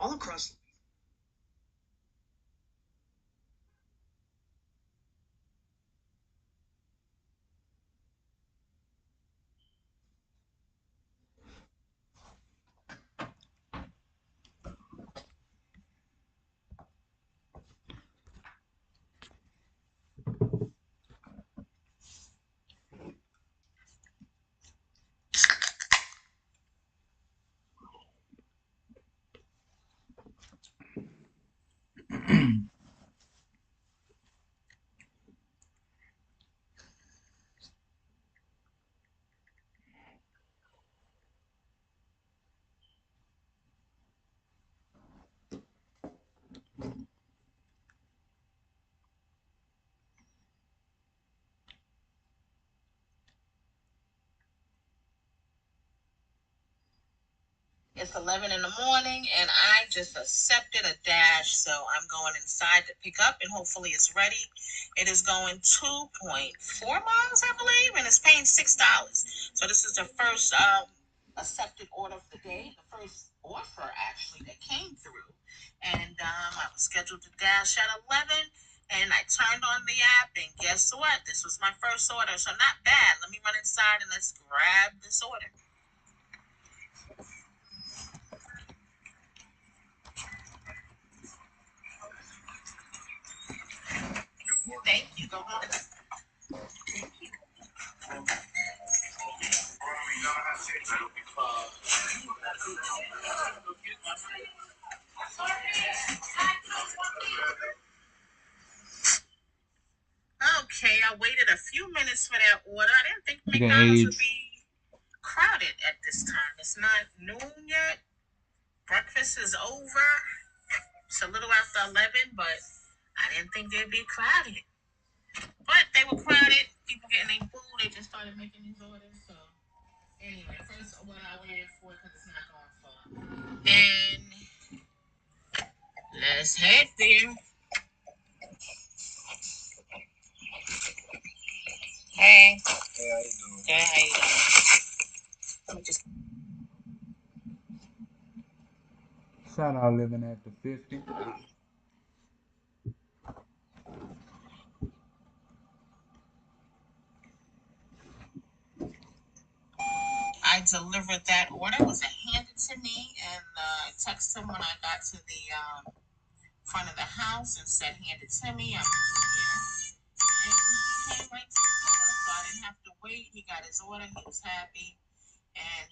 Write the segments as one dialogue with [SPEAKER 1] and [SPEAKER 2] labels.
[SPEAKER 1] all across. It's 11 in the morning, and I just accepted a dash, so I'm going inside to pick up, and hopefully it's ready. It is going 2.4 miles, I believe, and it's paying $6. So this is the first accepted order of the day, the first offer actually that came through, and I was scheduled to dash at 11. And I turned on the app, and guess what? This was my first order, so not bad. Let me run inside and let's grab this order. Thank you. Go home. Thank you. Okay, I waited a few minutes for that order. I didn't think McDonald's would be crowded at this time. It's not noon yet. Breakfast is over. It's a little after 11, but I didn't think they'd be crowded. But they were crowded. People getting their food. They just started making these orders. So anyway, first order I waited for because it's not going far. And let's head there. Hey. Hey, how you doing? Yeah, how you doing? Let me just.
[SPEAKER 2] Shout out living at the 50.
[SPEAKER 1] I delivered that order. It was handed to me, and I texted him when I got to the front of the house and said, "Hand it to me. I'm here." And he came right to the door, so I didn't have to wait. He got his order. He was happy, and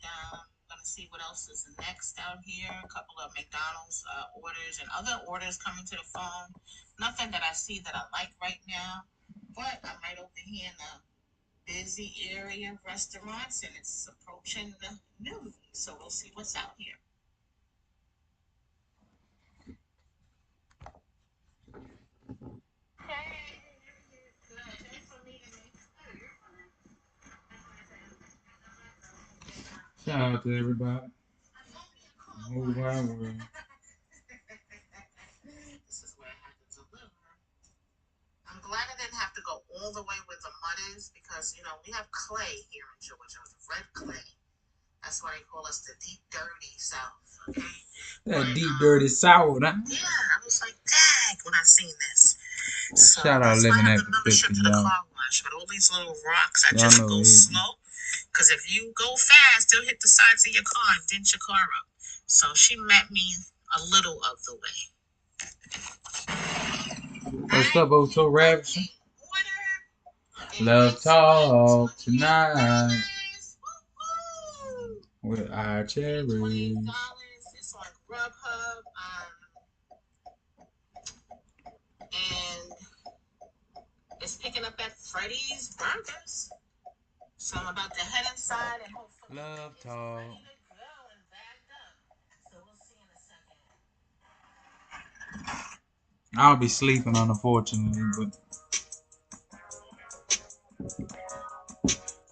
[SPEAKER 1] gonna see what else is next out here. A couple of McDonald's orders and other orders coming to the phone. Nothing that I see that I like right now, but I might open here in the busy area of restaurants, and it's approaching the noon, so we'll see what's out here. Hey, good. Thanks for meeting me.
[SPEAKER 2] Shout out to everybody. Whole wide world.
[SPEAKER 1] This is where I had to deliver. I'm glad I didn't have to go all the way where the mud is because, we have clay here in Georgia, red clay. That's why they call us the deep, dirty South, okay?
[SPEAKER 2] That deep, dirty South, huh?
[SPEAKER 1] Yeah, I was like, dang, when I seen this. So
[SPEAKER 2] Shout out
[SPEAKER 1] that's why I
[SPEAKER 2] living
[SPEAKER 1] have
[SPEAKER 2] at
[SPEAKER 1] the
[SPEAKER 2] the
[SPEAKER 1] membership
[SPEAKER 2] 50,
[SPEAKER 1] to the
[SPEAKER 2] y'all.
[SPEAKER 1] car wash. But all these little rocks, I
[SPEAKER 2] Y'all
[SPEAKER 1] just
[SPEAKER 2] know
[SPEAKER 1] go
[SPEAKER 2] it.
[SPEAKER 1] slow. Because if you go fast, they'll hit the sides of your car and dent your car up. So she met me a little of the way.
[SPEAKER 2] What's up, Oso Ravishing? Love talk tonight with our cherries.
[SPEAKER 1] It's on Grubhub. And it's picking up at Freddy's Burgers. So I'm about to head inside and hopefully
[SPEAKER 2] Love
[SPEAKER 1] it's
[SPEAKER 2] talk.
[SPEAKER 1] ready to go and bagged up. So we'll see in a second.
[SPEAKER 2] I'll be sleeping, unfortunately, but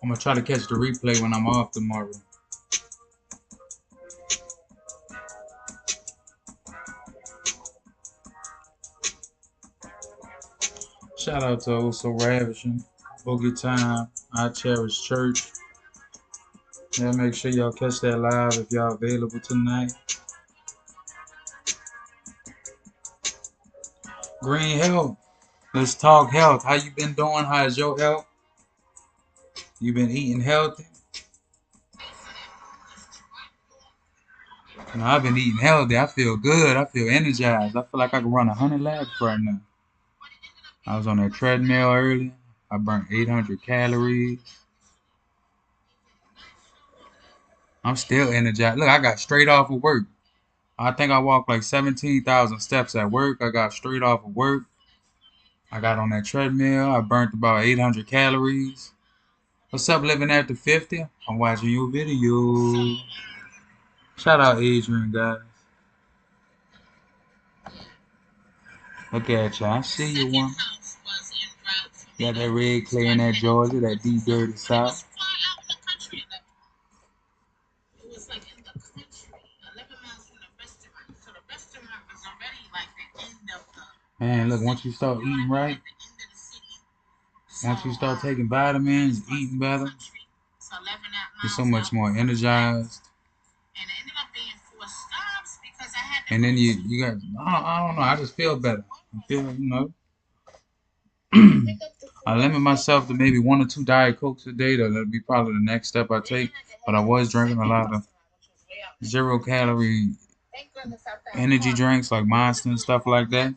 [SPEAKER 2] I'm gonna try to catch the replay when I'm off tomorrow. Shout out to Also Ravishing, Boogie Time, I Cherish Church. Yeah, make sure y'all catch that live if y'all available tonight. Green Health. Let's talk health. How you been doing? How's your health? You been eating healthy? No, I've been eating healthy. I feel good. I feel energized. I feel like I can run 100 laps right now. I was on that treadmill earlier. I burnt 800 calories. I'm still energized. Look, I got straight off of work. I think I walked like 17,000 steps at work. I got straight off of work. I got on that treadmill. I burnt about 800 calories. What's up, living after 50? I'm watching your video. Shout out Adrian, guys. Look at you. I see you, one. Got that red clay in that Georgia, that deep dirty South.
[SPEAKER 1] It was like in the country, 11 miles from the restaurant. So the restaurant was already like the end of the.
[SPEAKER 2] Man, look, once you start eating right, once you start taking vitamins, eating better, you're so much more energized.
[SPEAKER 1] And it ended up being 4 stops because I had.
[SPEAKER 2] And then you got, I don't know, I just feel better. I feel, you know. I limit myself to maybe 1 or 2 Diet Cokes a day. That'll be probably the next step I take. But I was drinking a lot of 0-calorie energy drinks like Monster and stuff like that.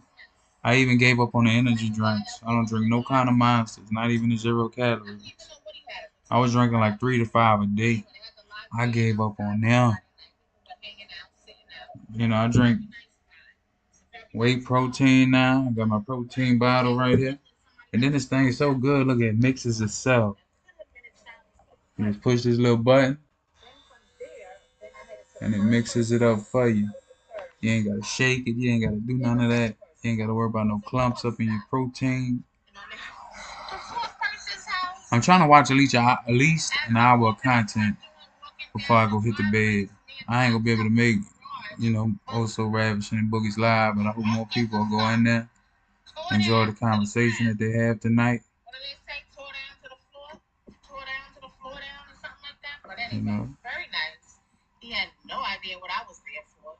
[SPEAKER 2] I even gave up on the energy drinks. I don't drink no kind of Monsters, not even the 0 calories. I was drinking like 3 to 5 a day. I gave up on them. You know, I drink whey protein now. I got my protein bottle right here. And then this thing is so good. Look, it mixes itself. You just push this little button, and it mixes it up for you. You ain't gotta shake it. You ain't gotta do none of that. You ain't gotta worry about no clumps up in your protein. I'm trying to watch at least an hour of content before I go hit the bed. I ain't gonna be able to make, you know, Also Ravishing and Boogie's live, but I hope more people will go in there, enjoy the conversation that they have tonight. You know.
[SPEAKER 1] Very nice. He had no idea what I was there for.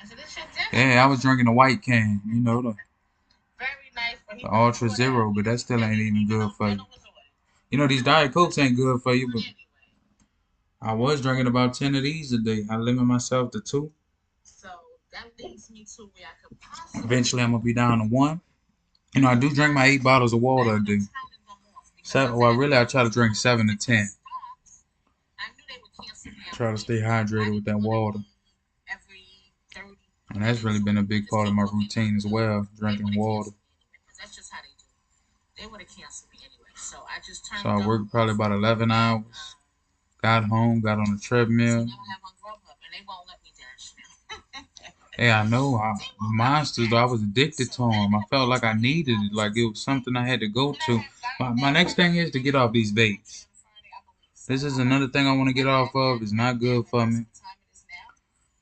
[SPEAKER 1] I said, "This your dinner."
[SPEAKER 2] Yeah, I was drinking the white can, you know, the
[SPEAKER 1] Very nice, but
[SPEAKER 2] the Ultra Zero, but that still ain't even good for you. You know, these Diet Cokes ain't good for you, but I was drinking about 10 of these a day. I limit myself to 2.
[SPEAKER 1] So that leads me to where I could possibly.
[SPEAKER 2] Eventually, I'm gonna be down to 1. You know, I do drink my 8 bottles of water a day. I try to drink 7 to 10. Try to stay hydrated with that water. And that's really been a big part of my routine as well, drinking water.
[SPEAKER 1] That's just how they do. They would have canceled me anyway. So I just turned.
[SPEAKER 2] So I worked probably about 11 hours. Got home, got on the treadmill. Yeah, I know. The Monsters, though, I was addicted to them. I felt like I needed it, like it was something I had to go to. My next thing is to get off these vapes. This is another thing I want to get off of. It's not good for me.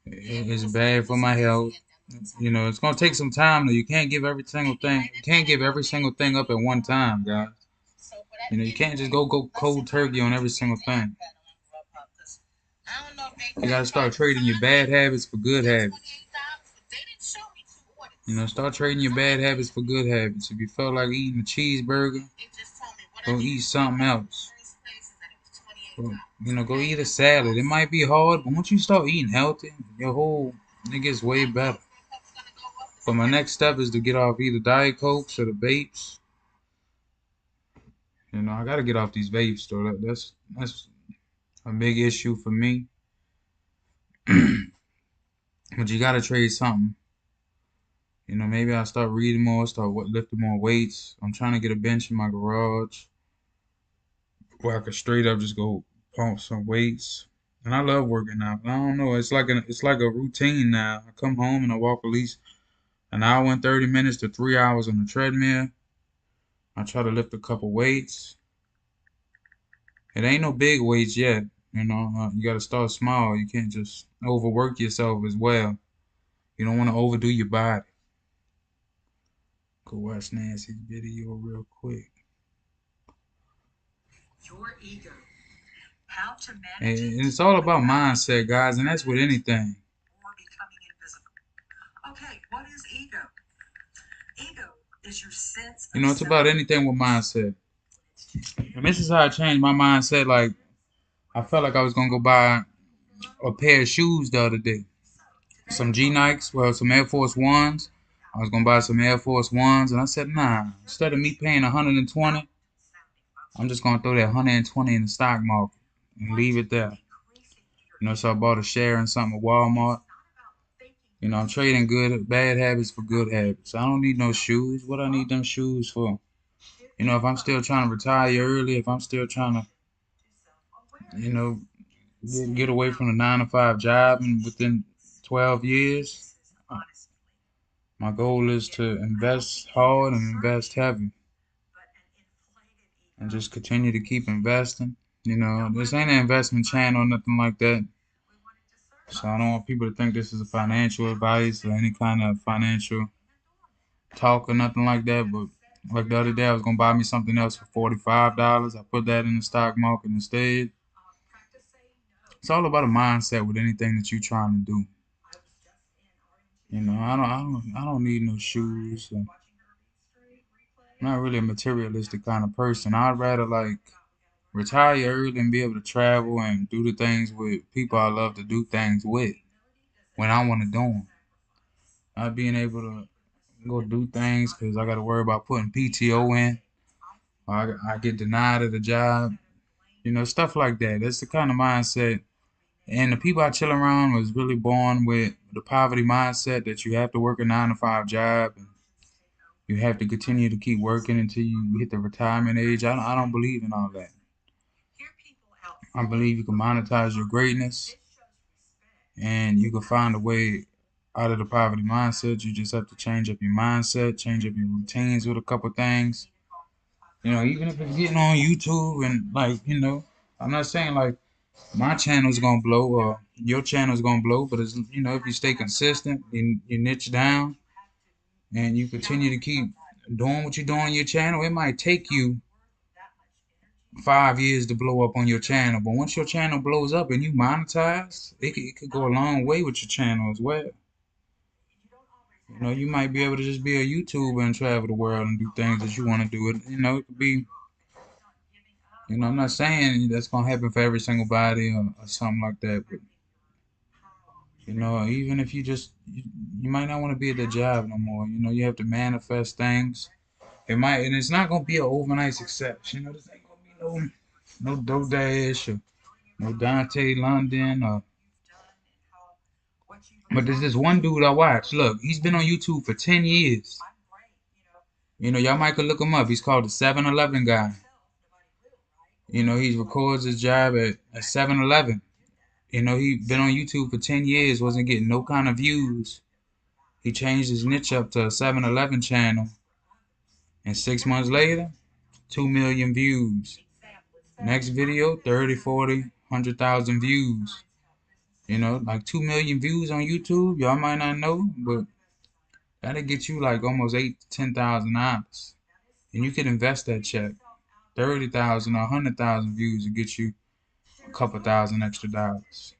[SPEAKER 2] It's bad for my health. You know, it's gonna take some time though. You can't give every single thing. You can't give every single thing up at one time, guys. You know, you can't just go cold turkey on every single thing. You gotta start trading your bad habits for good habits. You know, start trading your bad habits for good habits. If you felt like eating a cheeseburger, go eat something else. You know, go eat a salad. It might be hard, but once you start eating healthy, it gets way better. But my next step is to get off either Diet Cokes or the vapes. You know, I gotta get off these vapes though. That's a big issue for me. But you gotta trade something. You know, maybe I'll start reading more, start lifting more weights. I'm trying to get a bench in my garage where I could straight up just go pump some weights. And I love working out. I don't know, it's like a routine now. I come home and I walk at least an hour and 30 minutes to 3 hours on the treadmill. I try to lift a couple weights. It ain't no big weights yet. You know, you gotta start small. You can't just overwork yourself as well. You don't want to overdo your body. Go watch Nancy's video real quick.
[SPEAKER 3] Your ego. How to manage
[SPEAKER 2] And it's all about mindset, guys, and that's with anything.
[SPEAKER 3] or becoming invisible. Okay, what is ego? Ego is your sense
[SPEAKER 2] You
[SPEAKER 3] of
[SPEAKER 2] know, it's about
[SPEAKER 3] self.
[SPEAKER 2] anything with mindset. And this is how I changed my mindset. Like, I felt like I was gonna go buy a pair of shoes the other day. Some G Nikes, well, some Air Force Ones. I was gonna buy some Air Force Ones, and I said, nah. Instead of me paying 120, I'm just gonna throw that 120 in the stock market and leave it there. You know, so I bought a share in something at Walmart. You know, I'm trading bad habits for good habits. I don't need no shoes. What I need them shoes for? You know, if I'm still trying to retire early, if I'm still trying to, you know, get away from the 9 to 5 job, and within 12 years, my goal is to invest hard and invest heavy and just continue to keep investing. You know, this ain't an investment channel or nothing like that. So I don't want people to think this is a financial advice or any kind of financial talk or nothing like that. But like the other day, I was gonna buy me something else for $45. I put that in the stock market instead. It's all about a mindset with anything that you're trying to do. You know, I don't need no shoes. I'm not really a materialistic kind of person. I'd rather like retire early and be able to travel and do the things with people I love to do things with when I want to do them. Not being able to go do things because I got to worry about putting PTO in. Or I get denied at a job. You know, stuff like that. That's the kind of mindset. And the people I chill around was really born with the poverty mindset that you have to work a 9 to 5 job. And you have to continue to keep working until you hit the retirement age. I don't believe in all that. I believe you can monetize your greatness and you can find a way out of the poverty mindset. You just have to change up your mindset, change up your routines with a couple things. You know, even if it's getting on YouTube and like, you know, I'm not saying like my channel's gonna blow or your channel's gonna blow, but it's, you know, if you stay consistent and you niche down and you continue to keep doing what you're doing on your channel, it might take you 5 years to blow up on your channel. But once your channel blows up and you monetize, it could go a long way with your channel as well. You know, you might be able to just be a YouTuber and travel the world and do things that you want to do. You know, it could be, you know, I'm not saying that's going to happen for every single body or something like that. But, you know, even if you might not want to be at the job no more. You know, you have to manifest things. And it's not going to be an overnight success. You know, this ain't going to be no DoorDash or no Dante London or. But there's this one dude I watch. Look, he's been on YouTube for 10 years. You know, y'all might could look him up. He's called the 7-Eleven guy. You know, he records his job at 7-Eleven. You know, he been on YouTube for 10 years, wasn't getting no kind of views. He changed his niche up to a 7-Eleven channel. And 6 months later, 2 million views. Next video, 30, 40, 100,000 views. You know, like 2 million views on YouTube. Y'all might not know, but that'll get you like almost $8,000 to $10,000. And you can invest that check. 30,000 or 100,000 views to get you a couple thousand extra dollars.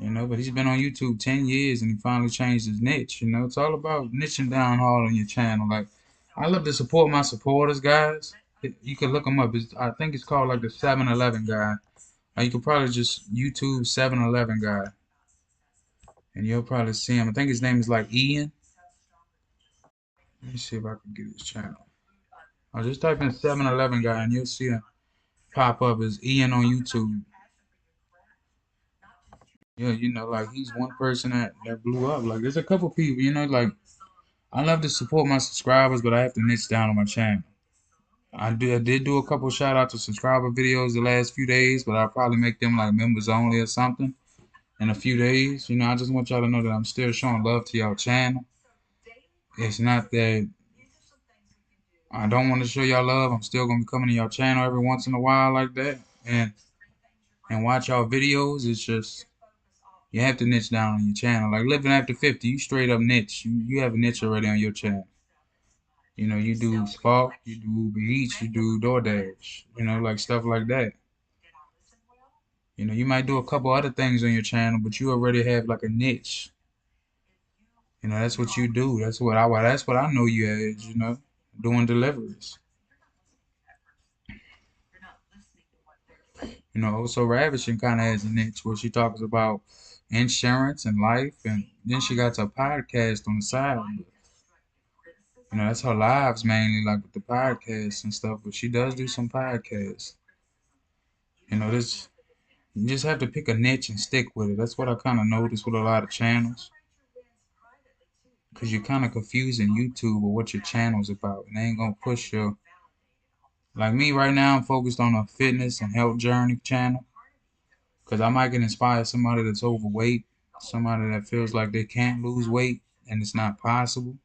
[SPEAKER 2] You know, but he's been on YouTube 10 years and he finally changed his niche. You know, it's all about niching down hard on your channel. Like, I love to support my supporters, guys. You can look him up. I think it's called like the 7-Eleven guy. Or you could probably just YouTube 7-Eleven guy. And you'll probably see him. I think his name is like Ian. Let me see if I can get his channel. I'll just type in 7-Eleven guy and you'll see him pop up as Ian on YouTube. Yeah, you know, like he's one person that blew up. Like there's a couple people, you know, like I love to support my subscribers, but I have to niche down on my channel. I did do a couple shout out to subscriber videos the last few days, but I'll probably make them like members only or something in a few days. You know, I just want y'all to know that I'm still showing love to y'all channel. It's not that I don't want to show y'all love. I'm still gonna be coming to y'all channel every once in a while like that and watch y'all videos. It's just you have to niche down on your channel. Like living after 50, you straight up niche. You have a niche already on your channel. You know, you do Spark, you do Uber Eats, you do DoorDash. You know, like stuff like that. You know, you might do a couple other things on your channel, but you already have like a niche. You know, that's what you do. That's what I know you as, you know, doing deliveries. You know, so Ravishing kind of has a niche where she talks about insurance and life, and then she got a podcast on the side. But, you know, that's her lives mainly, like with the podcasts and stuff. But she does do some podcasts. You know, this you just have to pick a niche and stick with it. That's what I kind of noticed with a lot of channels, because you're kind of confusing YouTube with what your channel's about, and they ain't gonna push your. Like me right now, I'm focused on a fitness and health journey channel. Because I might can inspire somebody that's overweight, somebody that feels like they can't lose weight and it's not possible.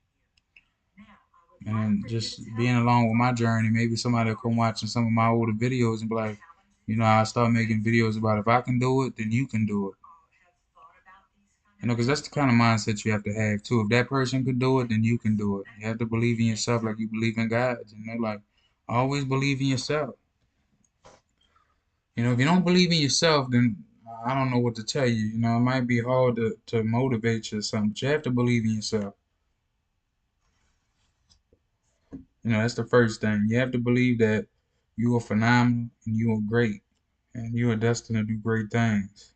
[SPEAKER 2] And then just being along with my journey, maybe somebody will come watching some of my older videos and be like, you know, I start making videos about if I can do it, then you can do it. You know, because that's the kind of mindset you have to have too. If that person could do it, then you can do it. You have to believe in yourself like you believe in God. You know, like always believe in yourself. You know, if you don't believe in yourself, then I don't know what to tell you. You know, it might be hard to motivate you or something, but you have to believe in yourself. You know, that's the first thing. You have to believe that you are phenomenal and you are great and you are destined to do great things.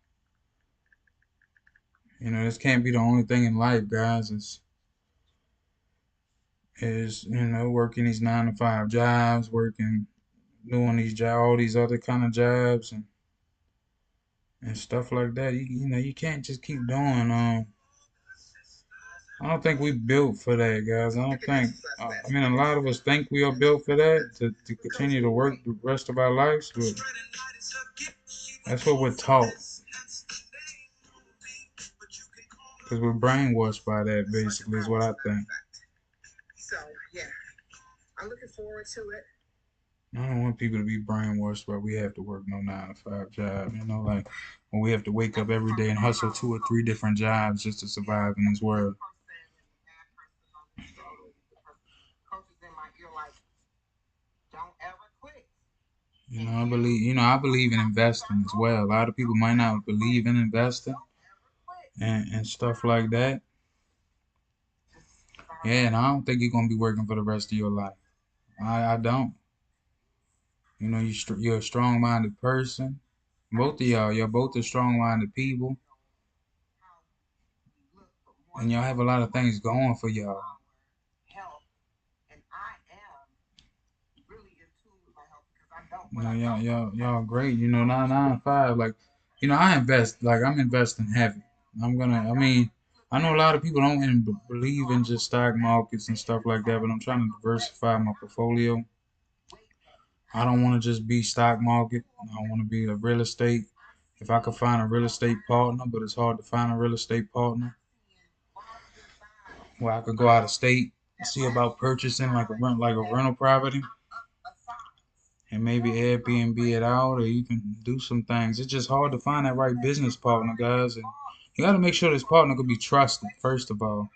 [SPEAKER 2] You know, this can't be the only thing in life, guys. Is you know, working these 9 to 5 jobs, doing these all these other kind of jobs and stuff like that. You know, you can't just keep doing I don't think we built for that, guys. I don't think. I mean, a lot of us think we are built for that to continue to work the rest of our lives, but that's what we're taught because we're brainwashed by that. Basically, is what I think.
[SPEAKER 3] So yeah, I'm looking forward to it.
[SPEAKER 2] I don't want people to be brainwashed where we have to work no 9 to 5 job. You know, like when we have to wake up every day and hustle 2 or 3 different jobs just to survive in this world. You know, I believe in investing as well. A lot of people might not believe in investing and stuff like that. Yeah, and I don't think you're gonna be working for the rest of your life. I don't. You know, you're a strong-minded person. Both of y'all both are strong-minded people, and y'all have a lot of things going for y'all. You know, y'all great. You know, 9 to 5. Like, you know, I'm investing heavy. I mean, I know a lot of people don't even believe in just stock markets and stuff like that, but I'm trying to diversify my portfolio. I don't want to just be stock market. I want to be a real estate. If I could find a real estate partner, but it's hard to find a real estate partner where I could go out of state, see about purchasing like a rental property, and maybe Airbnb it out, or you can do some things. It's just hard to find that right business partner, guys. And you got to make sure this partner could be trusted, first of all.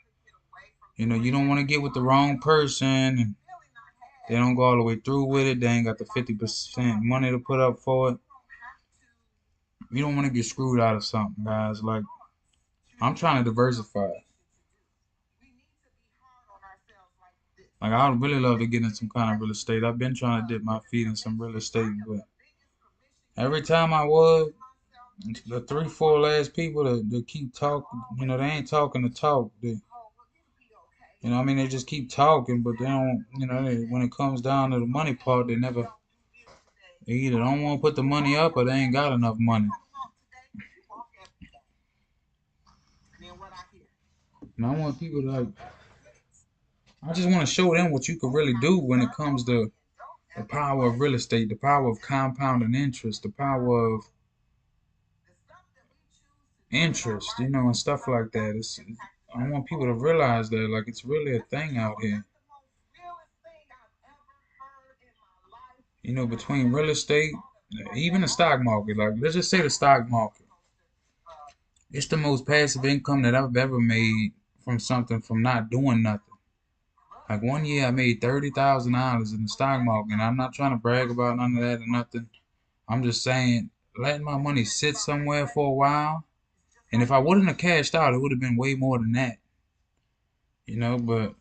[SPEAKER 2] You know, you don't want to get with the wrong person and they don't go all the way through with it. They ain't got the 50% money to put up for it. You don't want to get screwed out of something, guys. Like, I'm trying to diversify. Like, I would really love to get in some kind of real estate. I've been trying to dip my feet in some real estate, but every time I would, the 3, 4 last people that keep talking, you know, they ain't talking to talk. You know, I mean, they just keep talking, but they don't, you know, when it comes down to the money part, they either don't want to put the money up or they ain't got enough money. And I want people to, like, I just want to show them what you can really do when it comes to the power of real estate, the power of compounding interest, the power of interest, you know, and stuff like that. I want people to realize that, like, it's really a thing out here. You know, between real estate, even the stock market, like, let's just say the stock market. It's the most passive income that I've ever made from not doing nothing. Like, one year I made $30,000 in the stock market, and I'm not trying to brag about none of that or nothing. I'm just saying, letting my money sit somewhere for a while, and if I wouldn't have cashed out, it would have been way more than that. you know, but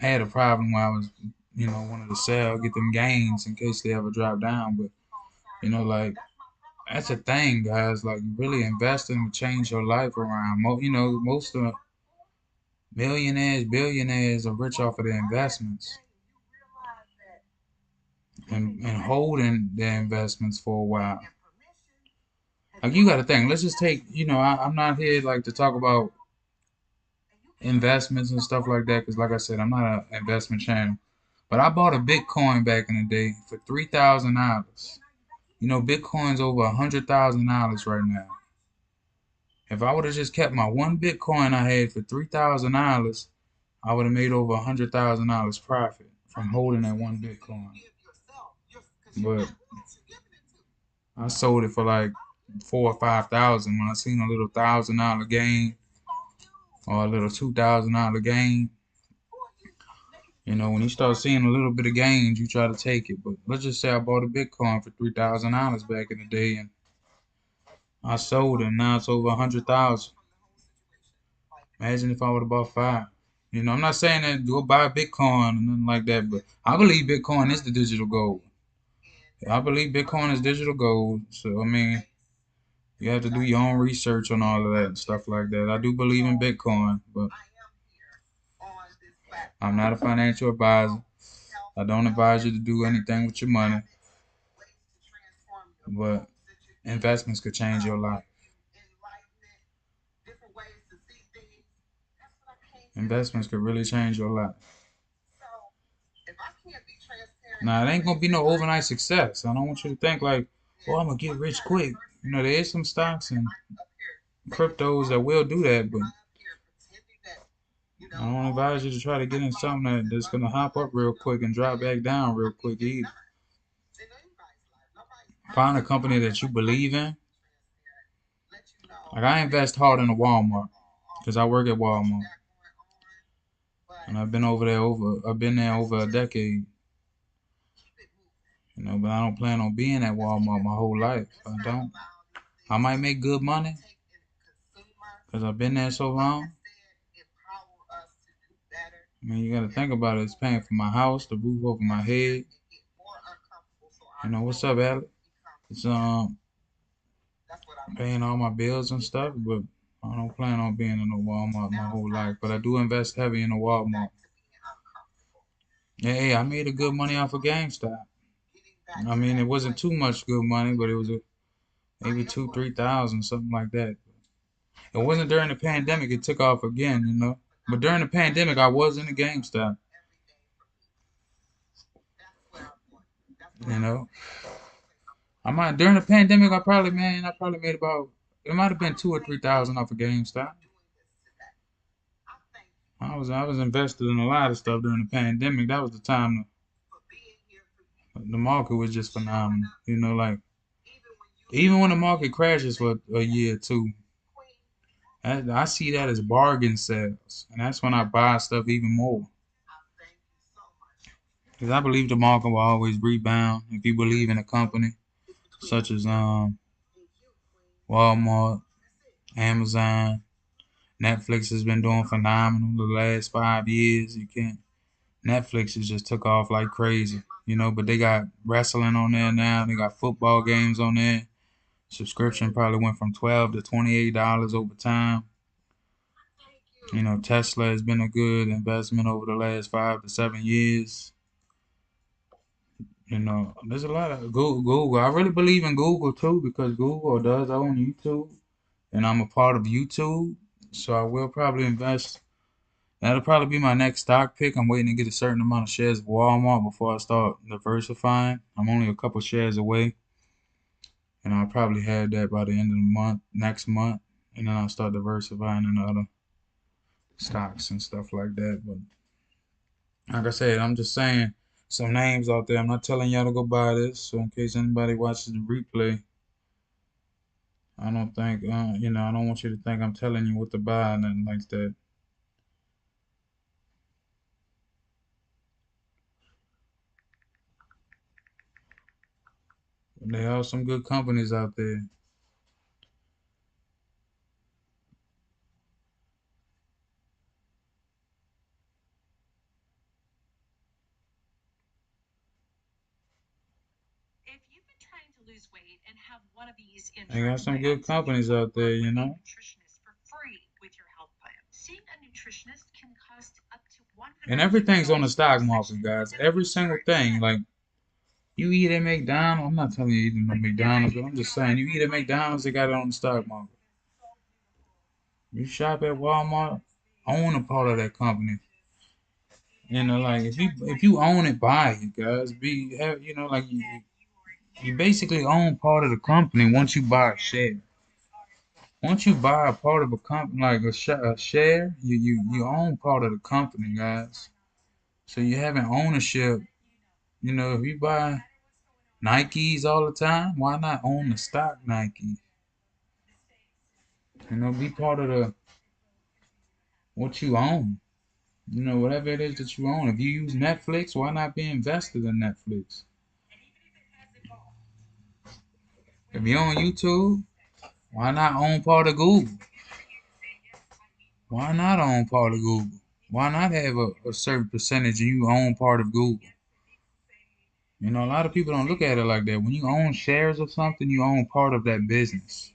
[SPEAKER 2] I had a problem where I was, wanted to sell, get them gains in case they ever drop down. But, like, that's a thing, guys. Like, really investing will change your life around. Most of millionaires, billionaires are rich off of their investments and holding their investments for a while. Like, you got to think. Let's just take, I'm not here like to talk about investments and stuff like that because, like I said, I'm not an investment channel. But I bought a Bitcoin back in the day for $3,000. Bitcoin's over $100,000 right now. If I would have just kept my one Bitcoin I had for $3,000, I would have made over $100,000 profit from holding that one Bitcoin. But I sold it for like 4 or 5,000 when I seen a little $1,000 gain or a little $2,000 gain. When you start seeing a little bit of gains, you try to take it. But let's just say I bought a Bitcoin for $3,000 back in the day, and I sold it, and now it's over 100,000. Imagine if I would have bought 5. I'm not saying that go buy Bitcoin and nothing like that, but I believe Bitcoin is the digital gold. I believe Bitcoin is digital gold. So, I mean, you have to do your own research on all of that and stuff like that. I do believe in Bitcoin, but I'm not a financial advisor. I don't advise you to do anything with your money, but investments could change your life. Investments could really change your life. Now, it ain't gonna be no overnight success. I don't want you to think like, oh, I'm gonna get rich quick. There is some stocks and cryptos that will do that, but I don't advise you to try to get in something that's gonna hop up real quick and drop back down real quick either. Find a company that you believe in. Like, I invest hard in a Walmart because I work at Walmart, and I've been there over a decade. But I don't plan on being at Walmart my whole life. I don't. I might make good money because I've been there so long. I mean, you got to think about it. It's paying for my house, the roof over my head. What's up, Alex? It's paying all my bills and stuff, but I don't plan on being in a Walmart my whole life. But I do invest heavy in a Walmart. Yeah, hey, I made a good money off of GameStop. I mean, it wasn't too much good money, but it was maybe 2, 3 thousand, something like that. It wasn't during the pandemic. It took off again. But during the pandemic, I was in the GameStop. You know, during the pandemic, I probably made about, it might have been 2 or 3 thousand off of GameStop. I was invested in a lot of stuff during the pandemic. That was the time the market was just phenomenal. Like, even when the market crashes for a year or two, I see that as bargain sales, and that's when I buy stuff even more. Because I believe the market will always rebound if you believe in a company such as Walmart, Amazon. Netflix has been doing phenomenal the last 5 years. Netflix has just took off like crazy, but they got wrestling on there now. They got football games on there. Subscription probably went from $12 to $28 over time. Tesla has been a good investment over the last 5 to 7 years. There's a lot of Google. I really believe in Google too because Google does own YouTube, and I'm a part of YouTube, so I will probably invest. That'll probably be my next stock pick. I'm waiting to get a certain amount of shares of Walmart before I start diversifying. I'm only a couple shares away, and I'll probably have that by the end of the month, next month, and then I'll start diversifying into other stocks and stuff like that. But like I said, I'm just saying some names out there. I'm not telling y'all to go buy this. So in case anybody watches the replay, I don't think, I don't want you to think I'm telling you what to buy or nothing like that. But there are some good companies out there.
[SPEAKER 4] lose weight and have one of these
[SPEAKER 2] They got some
[SPEAKER 4] plans,
[SPEAKER 2] good companies out there, you
[SPEAKER 4] with a
[SPEAKER 2] know.
[SPEAKER 4] nutritionist for free with your health plan. Seeing a nutritionist can cost up to
[SPEAKER 2] And everything's on the
[SPEAKER 4] $150
[SPEAKER 2] stock market, guys. Every single thing. Like, you eat at McDonald's. I'm not telling you eating at McDonald's, but I'm just saying, you eat at McDonald's, they got it on the stock market. You shop at Walmart, own a part of that company. You know, like if you own it, buy it, guys. You know, like you basically own part of the company once you buy a share. Once you buy a part of a company, like a share, you own part of the company, guys. So you have an ownership. You know, if you buy Nikes all the time, why not own the stock Nike? You know, be part of the what you own. You know, whatever it is that you own. If you use Netflix, why not be invested in Netflix? If you're on YouTube, why not own part of Google? Why not own part of Google? Why not have a certain percentage and you own part of Google? You know, a lot of people don't look at it like that. When you own shares of something, you own part of that business.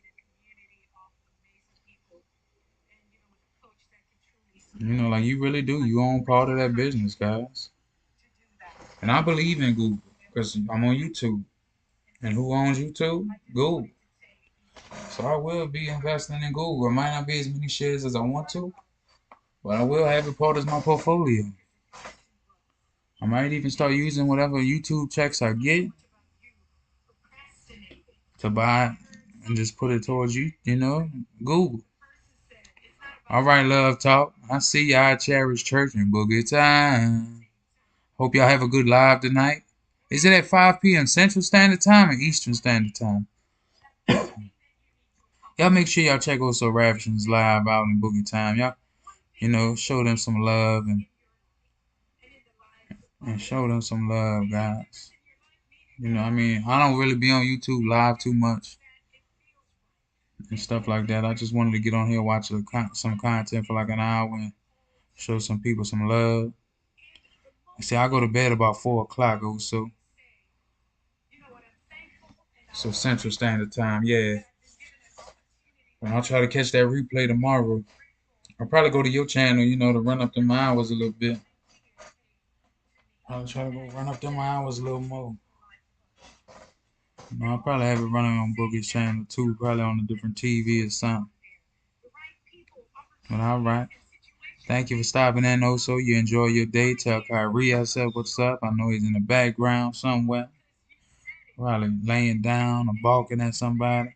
[SPEAKER 2] You know, like you really do. You own part of that business, guys. And I believe in Google because I'm on YouTube. And who owns YouTube? Google. So I will be investing in Google. It might not be as many shares as I want to, but I will have it part of my portfolio. I might even start using whatever YouTube checks I get to buy and just put it towards you know, Google. All right, Love Talk. I see y'all at Cherish Church and Boogie Time. Hope y'all have a good live tonight. Is it at 5 p.m. Central Standard Time or Eastern Standard Time? Y'all make sure y'all check Also Ravishing's live out in Boogie Time. Y'all, you know, show them some love and show them some love, guys. You know, I mean, I don't really be on YouTube live too much and stuff like that. I just wanted to get on here, watch some content for like an hour and show some people some love. See, I go to bed about 4 o'clock also. So Central Standard Time, yeah. And I'll try to catch that replay tomorrow. I'll probably go to your channel, you know, to run up them hours a little bit. I'll try to go run up them hours a little more. You know, I'll probably have it running on Boogie's channel too, probably on a different TV or something. But alright. Thank you for stopping in also. You enjoy your day. Tell Kyrie I said what's up. I know he's in the background somewhere. Probably laying down or balking at somebody.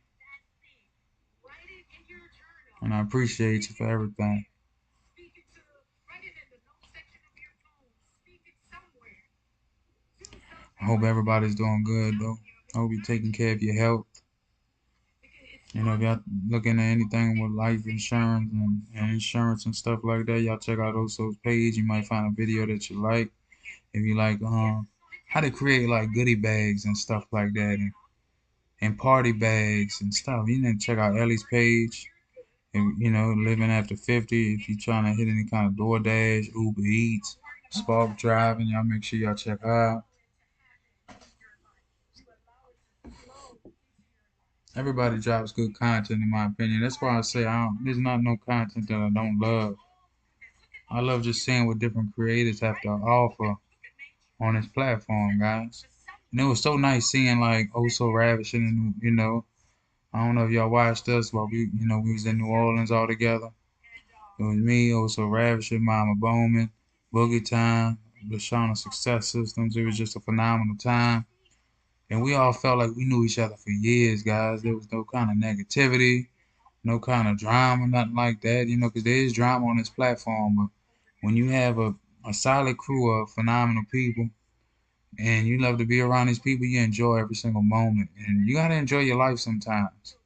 [SPEAKER 2] And I appreciate you for everything. I hope everybody's doing good though. I hope you're taking care of your health. You know, if y'all looking at anything with life insurance and insurance and stuff like that, y'all check out Oso's page. You might find a video that you like. If you like how to create like goodie bags and stuff like that and party bags and stuff. You need to check out Ellie's page. If, you know, living after 50, if you're trying to hit any kind of DoorDash, Uber Eats, Spark Driving, y'all make sure y'all check her out. Everybody drops good content in my opinion. That's why I say there's not no content that I don't love. I love just seeing what different creators have to offer on this platform, guys. And it was so nice seeing like Also Ravishing and you know, I don't know if y'all watched us, but we was in New Orleans all together. It was me, Also Ravishing, Mama Bowman, Boogie Time, LaShauna Success Systems. It was just a phenomenal time. And we all felt like we knew each other for years, guys. There was no kind of negativity, no kind of drama, nothing like that, you know, because there is drama on this platform. But when you have a solid crew of phenomenal people and you love to be around these people, you enjoy every single moment. And you got to enjoy your life sometimes.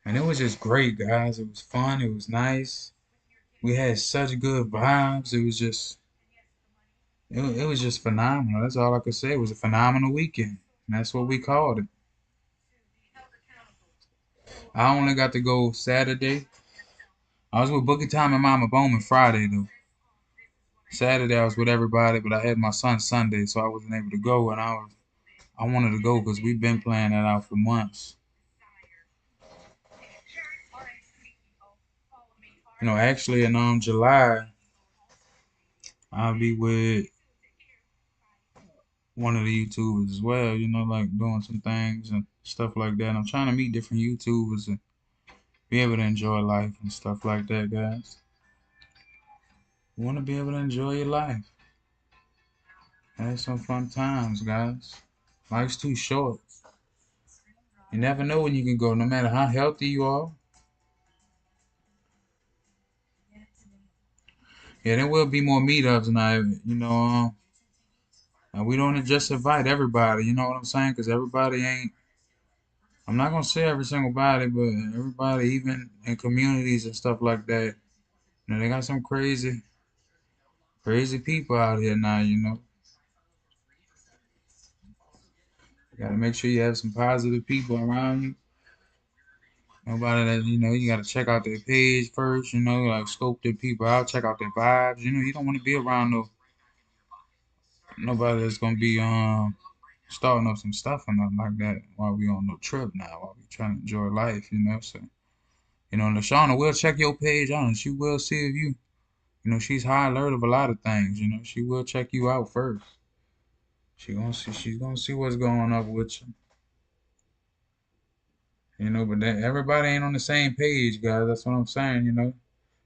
[SPEAKER 2] And it was just great, guys. It was fun. It was nice. We had such good vibes. It was just phenomenal. That's all I could say. It was a phenomenal weekend. And that's what we called it. I only got to go Saturday. I was with Boogie Time and Mama Bowman Friday though. Saturday I was with everybody, but I had my son Sunday, so I wasn't able to go. And I wanted to go because we've been planning that out for months. You know, actually in July, I'll be with one of the YouTubers as well, you know, like doing some things and stuff like that. I'm trying to meet different YouTubers and be able to enjoy life and stuff like that, guys. You want to be able to enjoy your life. Have some fun times, guys. Life's too short. You never know when you can go, no matter how healthy you are. Yeah, there will be more meetups now, you know. And we don't just invite everybody, you know what I'm saying? Because everybody ain't, I'm not going to say every single body, but everybody, even in communities and stuff like that, you know, they got some crazy people out here now, you know. You got to make sure you have some positive people around you. Nobody that, you know, you got to check out their page first, you know, like scope their people out, check out their vibes. You know, you don't want to be around nobody that's going to be starting up some stuff or nothing like that while we on no trip now, while we trying to enjoy life, you know. So, you know, LaShawna will check your page out and she will see if you know, she's high alert of a lot of things, you know. She will check you out first. She's gonna see what's going on with you. You know, but everybody ain't on the same page, guys. That's what I'm saying, you know.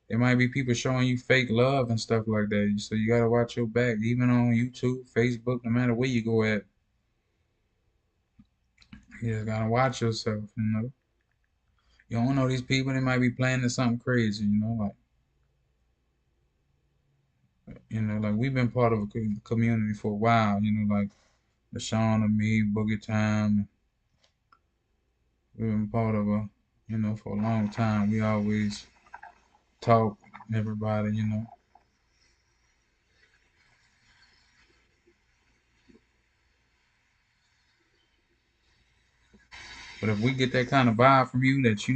[SPEAKER 2] There might be people showing you fake love and stuff like that. So you gotta watch your back, even on YouTube, Facebook, no matter where you go at. You just gotta watch yourself, you know. You don't know these people, they might be planning something crazy, you know, like we've been part of a community for a while, you know, like LaShawn and me, Boogie Time, we've been part of you know, for a long time. We always talk, everybody, you know. But if we get that kind of vibe from you that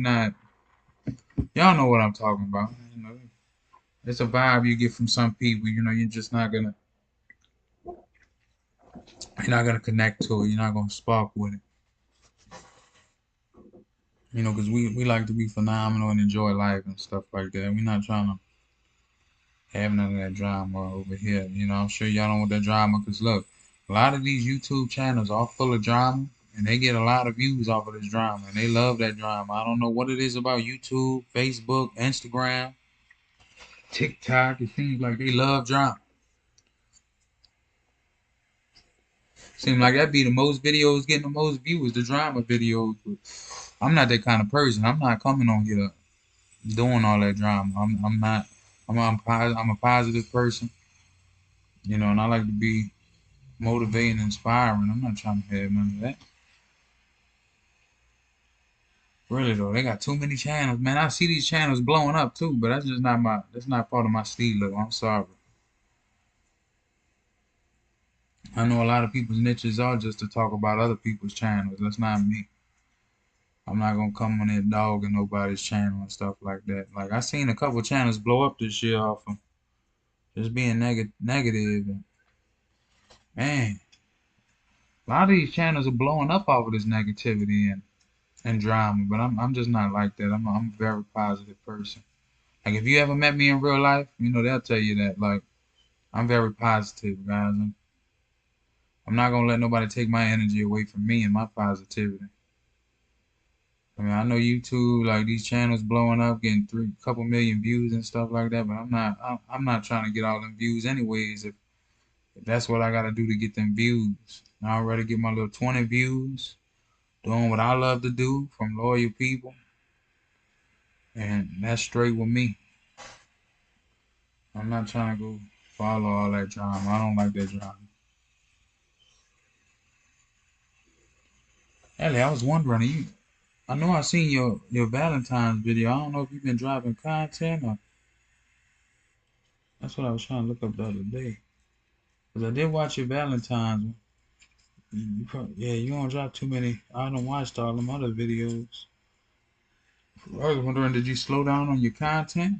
[SPEAKER 2] y'all know what I'm talking about, you know. It's a vibe you get from some people, you know, you're not gonna connect to it, you're not gonna spark with it. You know, because we like to be phenomenal and enjoy life and stuff like that. We're not trying to have none of that drama over here. You know, I'm sure y'all don't want that drama because look, a lot of these YouTube channels are full of drama and they get a lot of views off of this drama and they love that drama. I don't know what it is about YouTube, Facebook, Instagram, TikTok. It seems like they love drama. Seems like that be the most videos getting the most views, the drama videos. But I'm not that kind of person. I'm not coming on here doing all that drama. I'm not. I'm a positive person, you know, and I like to be motivating, inspiring. I'm not trying to have none of that. Really though, they got too many channels, man. I see these channels blowing up too, but that's just not that's not part of my style. Look, I'm sorry. I know a lot of people's niches are just to talk about other people's channels. That's not me. I'm not gonna come on there dogging nobody's channel and stuff like that. Like I seen a couple channels blow up this year off of just being negative, and man, a lot of these channels are blowing up off of this negativity and drama. But I'm just not like that. I'm a very positive person. Like if you ever met me in real life, you know they'll tell you that. Like I'm very positive, guys. I'm not gonna let nobody take my energy away from me and my positivity. I mean, I know YouTube, like these channels blowing up, getting couple million views and stuff like that, but I'm not trying to get all them views anyways. If that's what I gotta do to get them views, I'd rather get my little 20 views, doing what I love to do from loyal people, and that's straight with me. I'm not trying to go follow all that drama. I don't like that drama. Ellie, I was wondering, I know I seen your Valentine's video. I don't know if you've been dropping content or that's what I was trying to look up the other day. Cause I did watch your Valentine's one. Yeah, you don't drop too many. I don't watch all them other videos. I was wondering, did you slow down on your content?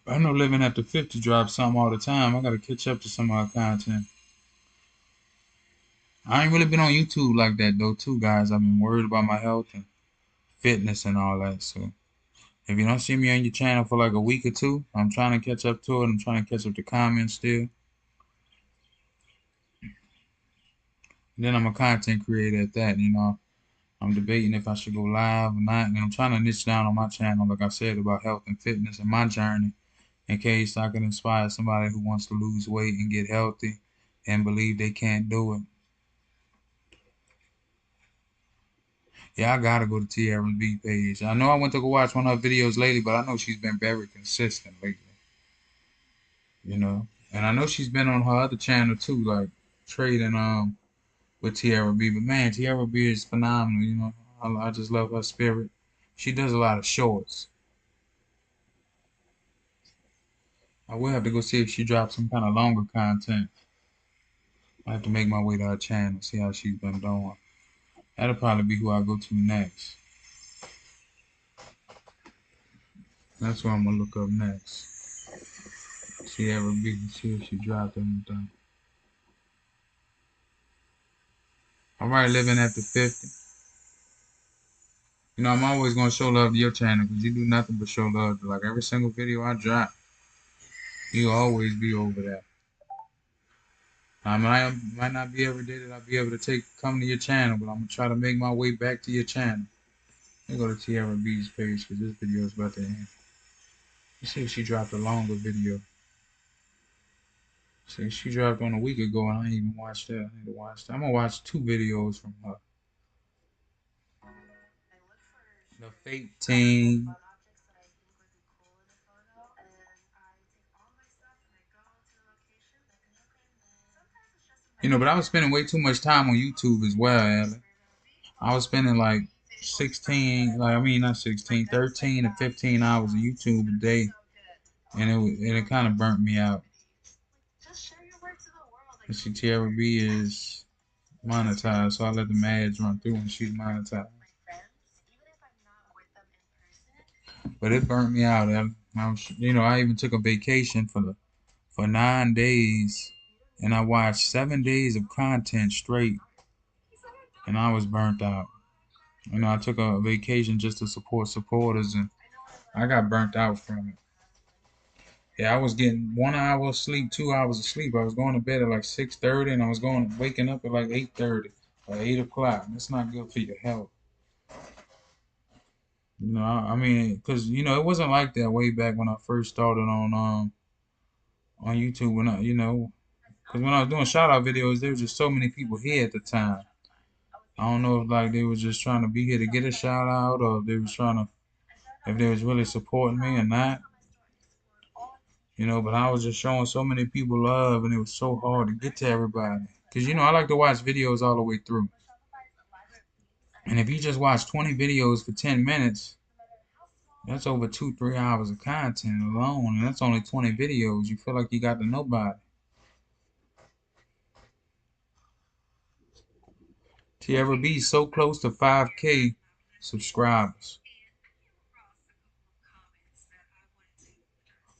[SPEAKER 2] I know Living After 50 drops something all the time. I gotta catch up to some of our content. I ain't really been on YouTube like that though, too, guys. I've been worried about my health and fitness and all that. So if you don't see me on your channel for like a week or two, I'm trying to catch up to it. I'm trying to catch up to comments still. Then I'm a content creator at that, you know. I'm debating if I should go live or not. And I'm trying to niche down on my channel, like I said, about health and fitness and my journey, in case I can inspire somebody who wants to lose weight and get healthy and believe they can't do it. Yeah, I gotta go to Tierra B page. I know I went to go watch one of her videos lately, but I know she's been very consistent lately. You know, and I know she's been on her other channel too, like trading with Tierra B. But man, Tierra B is phenomenal. You know, I just love her spirit. She does a lot of shorts. I will have to go see if she drops some kind of longer content. I have to make my way to her channel, see how she's been doing. That'll probably be who I go to next. That's what I'm gonna look up next. Tierra B, see if she dropped anything. Alright, living after 50. You know, I'm always gonna show love to your channel because you do nothing but show love to like every single video I drop. You'll always be over there. I might not be every day that I'll be able to come to your channel, but I'm gonna try to make my way back to your channel. Let me go to Tierra B's page because this video is about to end. Let's see if she dropped a longer video. See, she dropped one a week ago and I ain't even watched that. I need to watch that. I'm gonna watch 2 videos from her. The Fate Team. You know, but I was spending way too much time on YouTube as well, Allie. I was spending like 13 to 15 hours of YouTube a day, and it kind of burnt me out. And see, Tierra B is monetized, so I let the ads run through and she's monetized. But it burnt me out. I even took a vacation for 9 days, and I watched 7 days of content straight, and I was burnt out. You know, I took a vacation just to support supporters, and I got burnt out from it. Yeah, I was getting 1 hour of sleep, 2 hours of sleep. I was going to bed at like 6:30, and I was waking up at like 8:30 or 8 o'clock. That's not good for your health. You know, I mean, because you know, it wasn't like that way back when I first started on YouTube. Because when I was doing shout out videos, there was just so many people here at the time. I don't know if like they was just trying to be here to get a shout out, or if they was really supporting me or not. You know, but I was just showing so many people love, and it was so hard to get to everybody. Because, you know, I like to watch videos all the way through. And if you just watch 20 videos for 10 minutes, that's over 2-3 hours of content alone. And that's only 20 videos. You feel like you got to nobody. Tierra B so close to 5K subscribers.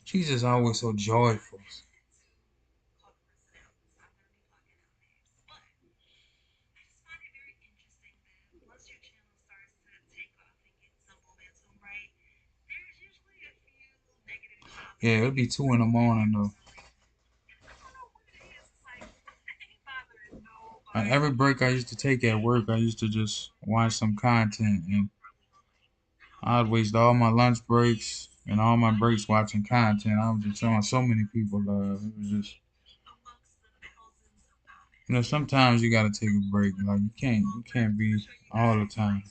[SPEAKER 2] She's just always so joyful. Yeah, it'll be 2 in the morning though. Every break I used to take at work, I used to just watch some content, and I'd waste all my lunch breaks and all my breaks watching content. I was just showing so many people love. It was just, you know, sometimes you gotta take a break. Like you can't be all the time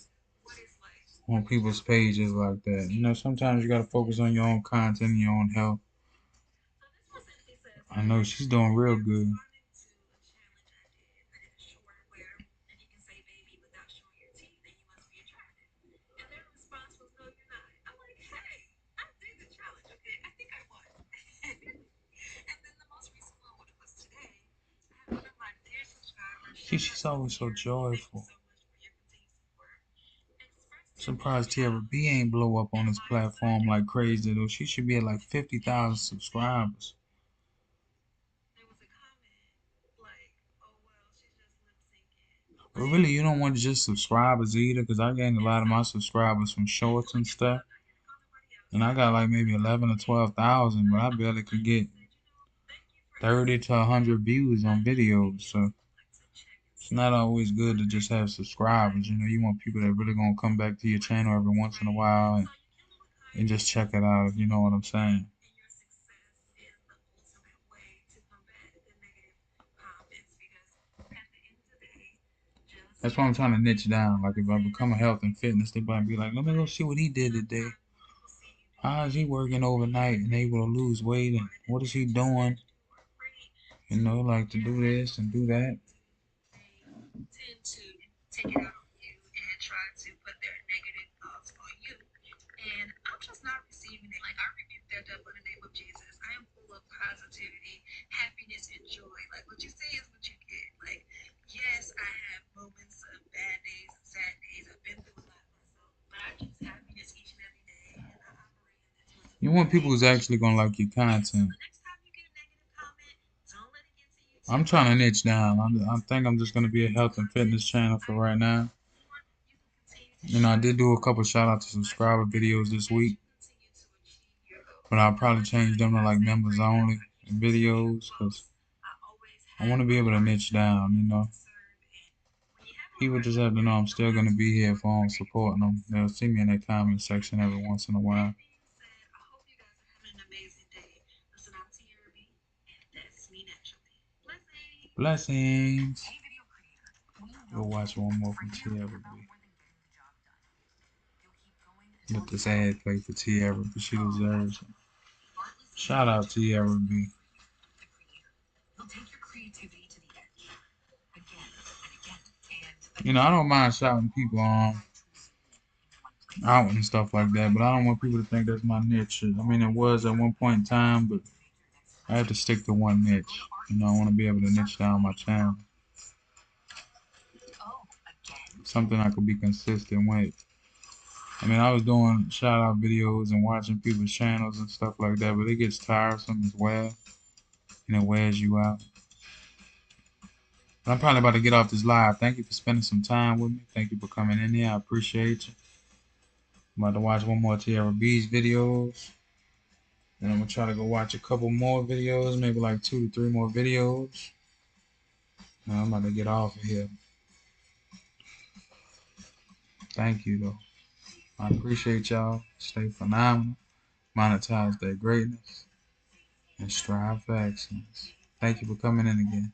[SPEAKER 2] on people's pages like that. You know, sometimes you gotta focus on your own content and your own health. I know she's doing real good. She's always so joyful. Surprised Tierra B ain't blow up on this platform like crazy though. She should be at like 50,000 subscribers. But really, you don't want just subscribers either, because I gained a lot of my subscribers from shorts and stuff. And I got like maybe 11 or 12,000, but I barely could get 30 to 100 views on videos. So it's not always good to just have subscribers. You know, you want people that really gonna come back to your channel every once in a while and just check it out, if you know what I'm saying. That's why I'm trying to niche down. Like if I become a health and fitness, they might be like, let me go see what he did today. How is he working overnight and able to lose weight, and what is he doing? You know, like to do this and do that.
[SPEAKER 3] Tend to take it out on you and try to put their negative thoughts on you. And I'm just not receiving it. Like, I rebuke that devil in the name of Jesus. I am full of positivity, happiness, and joy. Like, what you say is what you get. Like, yes, I have moments of bad days and sad days. I've been through a lot myself, but I choose happiness each and every day. And I operate in that twisted
[SPEAKER 2] You want people who's actually gonna like your
[SPEAKER 3] so
[SPEAKER 2] content.
[SPEAKER 3] the next time you get a negative comment, don't let it get to you.
[SPEAKER 2] I'm trying to niche down. I think I'm just gonna be a health and fitness channel for right now. You know, I did do a couple shout out to subscriber videos this week, but I'll probably change them to like members only videos, because I want to be able to niche down. You know, people just have to know I'm still gonna be here for them, supporting them. They'll see me in their comment section every once in a while. Blessings. We'll watch one more from Tierra B. Let this ad play for Tierra, but she deserves it. Shout out Tierra B. You know, I don't mind shouting people out and stuff like that, but I don't want people to think that's my niche. I mean, it was at one point in time, but I have to stick to one niche. You know, I want to be able to niche down my channel. Something I could be consistent with. I mean, I was doing shout out videos and watching people's channels and stuff like that, but it gets tiresome as well, and it wears you out. But I'm probably about to get off this live. Thank you for spending some time with me. Thank you for coming in here. I appreciate you. I'm about to watch one more Tierra B's videos. And I'm going to try to go watch a couple more videos, maybe like 2 to 3 more videos. And I'm about to get off of here. Thank you, though. I appreciate y'all. Stay phenomenal. Monetize their greatness. And strive for excellence. Thank you for coming in again.